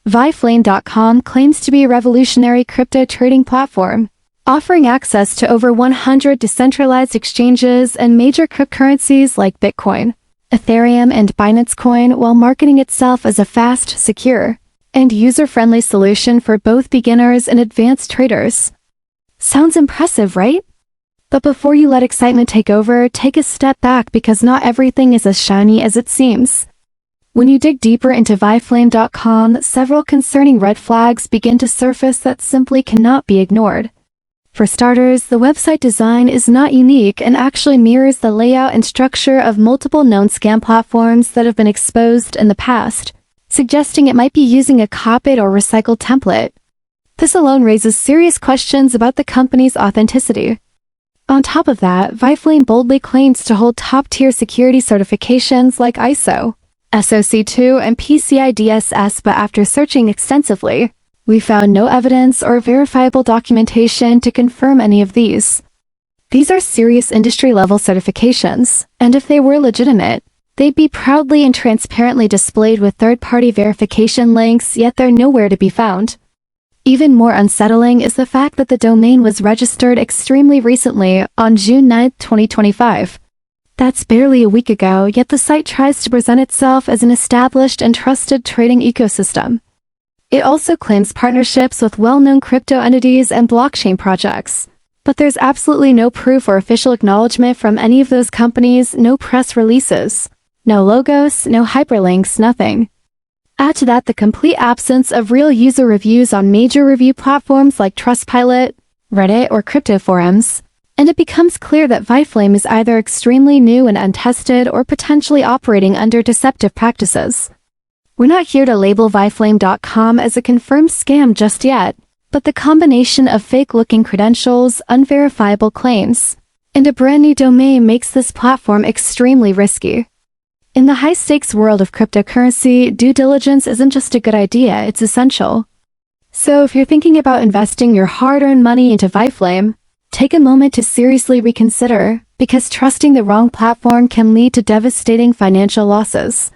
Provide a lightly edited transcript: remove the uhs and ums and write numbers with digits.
Viflame.com claims to be a revolutionary crypto trading platform, offering access to over 100 decentralized exchanges and major cryptocurrencies like Bitcoin, Ethereum, and Binance Coin, while marketing itself as a fast, secure, and user-friendly solution for both beginners and advanced traders. Sounds impressive, right? But before you let excitement take over, take a step back because not everything is as shiny as it seems. When you dig deeper into Viflame.com, several concerning red flags begin to surface that simply cannot be ignored. For starters, the website design is not unique and actually mirrors the layout and structure of multiple known scam platforms that have been exposed in the past, suggesting it might be using a copied or recycled template. This alone raises serious questions about the company's authenticity. On top of that, Viflame boldly claims to hold top-tier security certifications like ISO, SOC 2, and PCI DSS, but after searching extensively, we found no evidence or verifiable documentation to confirm any of these. These are serious industry-level certifications, and if they were legitimate, they'd be proudly and transparently displayed with third-party verification links, yet they're nowhere to be found. Even more unsettling is the fact that the domain was registered extremely recently, on June 9, 2025. That's barely a week ago, yet the site tries to present itself as an established and trusted trading ecosystem. It also claims partnerships with well-known crypto entities and blockchain projects. But there's absolutely no proof or official acknowledgement from any of those companies, no press releases, no logos, no hyperlinks, nothing. Add to that the complete absence of real user reviews on major review platforms like Trustpilot, Reddit, or crypto forums, and it becomes clear that Viflame is either extremely new and untested or potentially operating under deceptive practices. We're not here to label Viflame.com as a confirmed scam just yet, but the combination of fake-looking credentials, unverifiable claims, and a brand new domain makes this platform extremely risky. In the high-stakes world of cryptocurrency, due diligence isn't just a good idea, it's essential. So if you're thinking about investing your hard-earned money into Viflame, take a moment to seriously reconsider, because trusting the wrong platform can lead to devastating financial losses.